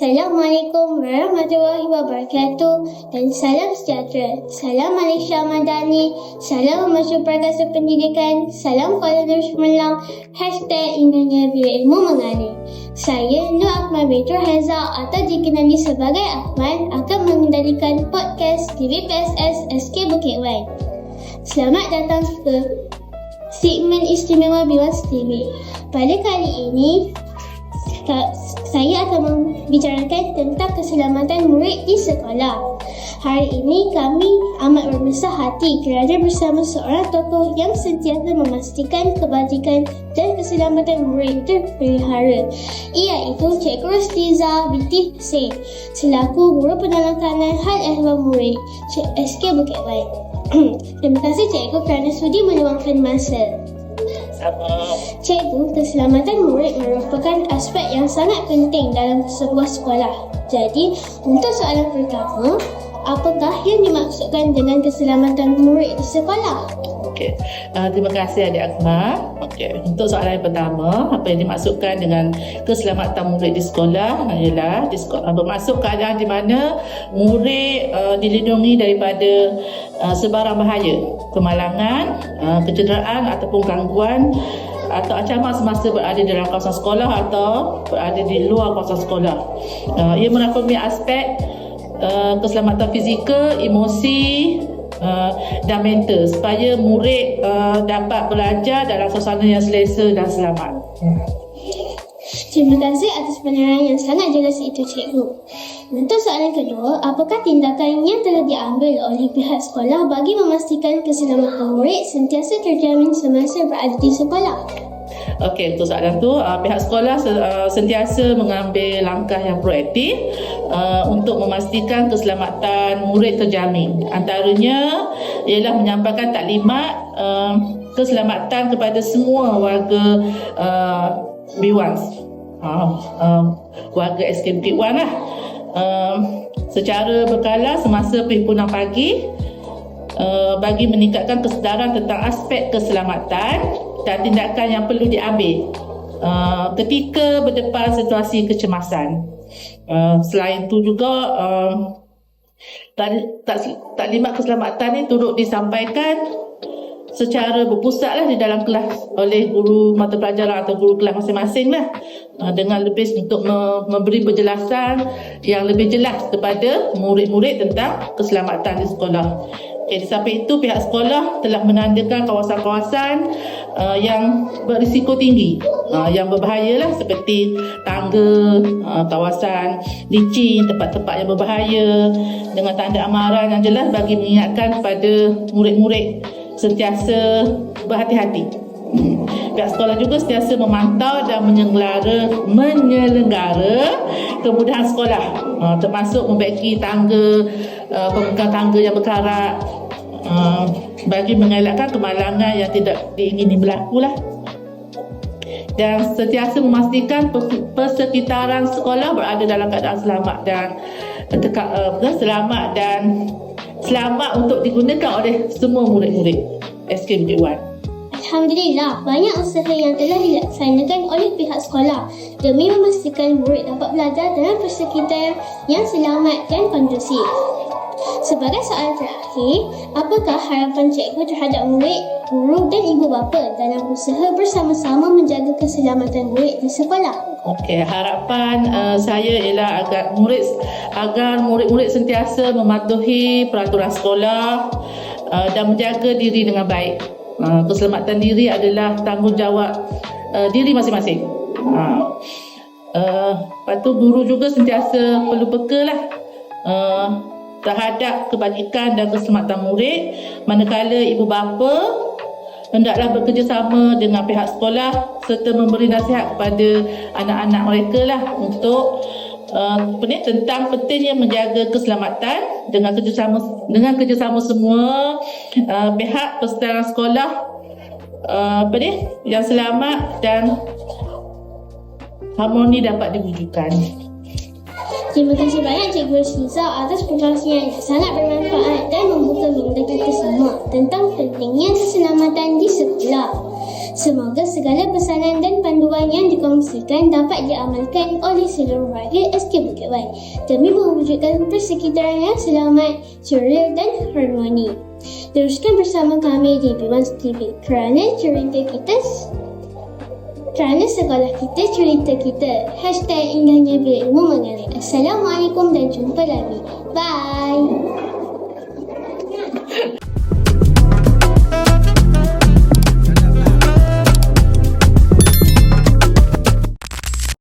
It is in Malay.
Assalamualaikum warahmatullahi wabarakatuh dan salam sejahtera. Salam Malaysia Madani, salam Masyur Perkasa Pendidikan, salam Kuala Lumpur Cemerlang, #Indonesia Bila Ilmu Mengalir. Saya Nur Akmal Betul Haza atau dikenali sebagai Akmal akan mengendalikan podcast TVPSS SK Bukit Wan. Selamat datang ke segmen istimewa Biwas TV. Pada kali ini, saya akan membicarakan tentang keselamatan murid di sekolah. Hari ini kami amat berbesar hati kerana bersama seorang tokoh yang sentiasa memastikan kebajikan dan keselamatan murid terpelihara, iaitu Cikgu Rostiza binti Hussein selaku Guru Penerangan Hal Ehwal Murid SK Bukit Wan. Terima kasih Cikgu kerana sudi meluangkan masa. Cikgu, keselamatan murid merupakan aspek yang sangat penting dalam sebuah sekolah. Jadi, untuk soalan pertama, apakah yang dimaksudkan dengan keselamatan murid di sekolah? Okey, terima kasih Adik Akmal. Okey, untuk soalan yang pertama, apa yang dimaksudkan dengan keselamatan murid di sekolah ialah bermaksud keadaan di mana murid dilindungi daripada sebarang bahaya, kemalangan, kecederaan ataupun gangguan atau ancaman semasa berada dalam kawasan sekolah atau berada di luar kawasan sekolah. Ia merangkumi aspek keselamatan fizikal, emosi dan mental supaya murid dapat belajar dalam suasana yang selesa dan selamat. Terima kasih atas penerangan yang sangat jelas itu Cikgu. Untuk soalan kedua, apakah tindakan yang telah diambil oleh pihak sekolah bagi memastikan keselamatan murid sentiasa terjamin semasa berada di sekolah? Okey, untuk soalan tu, pihak sekolah sentiasa mengambil langkah yang proaktif untuk memastikan keselamatan murid terjamin. Antaranya ialah menyampaikan taklimat keselamatan kepada semua warga B1, warga SK Bukit Wan lah. Secara berkala semasa perhimpunan pagi bagi meningkatkan kesedaran tentang aspek keselamatan dan tindakan yang perlu diambil ketika berdepan situasi kecemasan. Selain itu juga taklimat keselamatan ini turut disampaikan secara berpusat lah di dalam kelas oleh guru mata pelajaran atau guru kelas masing-masing lah, dengan lebih untuk memberi penjelasan yang lebih jelas kepada murid-murid tentang keselamatan di sekolah. Di samping itu, pihak sekolah telah menandakan kawasan-kawasan yang berisiko tinggi, yang berbahaya lah, seperti tangga, kawasan licin, tempat-tempat yang berbahaya, dengan tanda amaran yang jelas bagi mengingatkan kepada murid-murid sentiasa berhati-hati. Pihak sekolah juga sentiasa memantau dan menyelenggara kemudahan sekolah, termasuk membaiki tangga, pembekal tangga yang berkarat, bagi mengelakkan kemalangan yang tidak diingini berlaku lah. Dan sentiasa memastikan persekitaran sekolah berada dalam keadaan selamat untuk digunakan oleh semua murid-murid SK Bukit Wan. Alhamdulillah, banyak usaha yang telah dilaksanakan oleh pihak sekolah demi memastikan murid dapat belajar dalam persekitaran yang selamat dan kondusif. Sebagai soalan terakhir, apakah harapan cikgu terhadap murid, guru dan ibu bapa dalam usaha bersama-sama menjaga keselamatan murid di sekolah? Okey, harapan saya ialah agar murid-murid sentiasa mematuhi peraturan sekolah dan menjaga diri dengan baik. Keselamatan diri adalah tanggungjawab diri masing-masing. Lepas tu guru juga sentiasa perlu peka lah terhadap kebajikan dan keselamatan murid, manakala ibu bapa hendaklah bekerjasama dengan pihak sekolah serta memberi nasihat kepada anak-anak mereka lah untuk tentang pentingnya menjaga keselamatan dengan kerjasama semua pihak peserta sekolah yang selamat dan harmoni dapat diwujudkan. Terima kasih banyak Cikgu Rostiza atas perkongsian yang sangat bermanfaat dan membuka minda kita semua tentang pentingnya keselamatan di sekolah. Semoga segala pesanan dan panduan yang dikongsikan dapat diamalkan oleh seluruh warga SK Bukit Wan demi mewujudkan persekitaran yang selamat, ceria dan harmoni. Teruskan bersama kami di Bimas TV kerana sekolah kita cerita kita. #indahnya bila ilmu mengalir. Assalamualaikum dan jumpa lagi. Bye.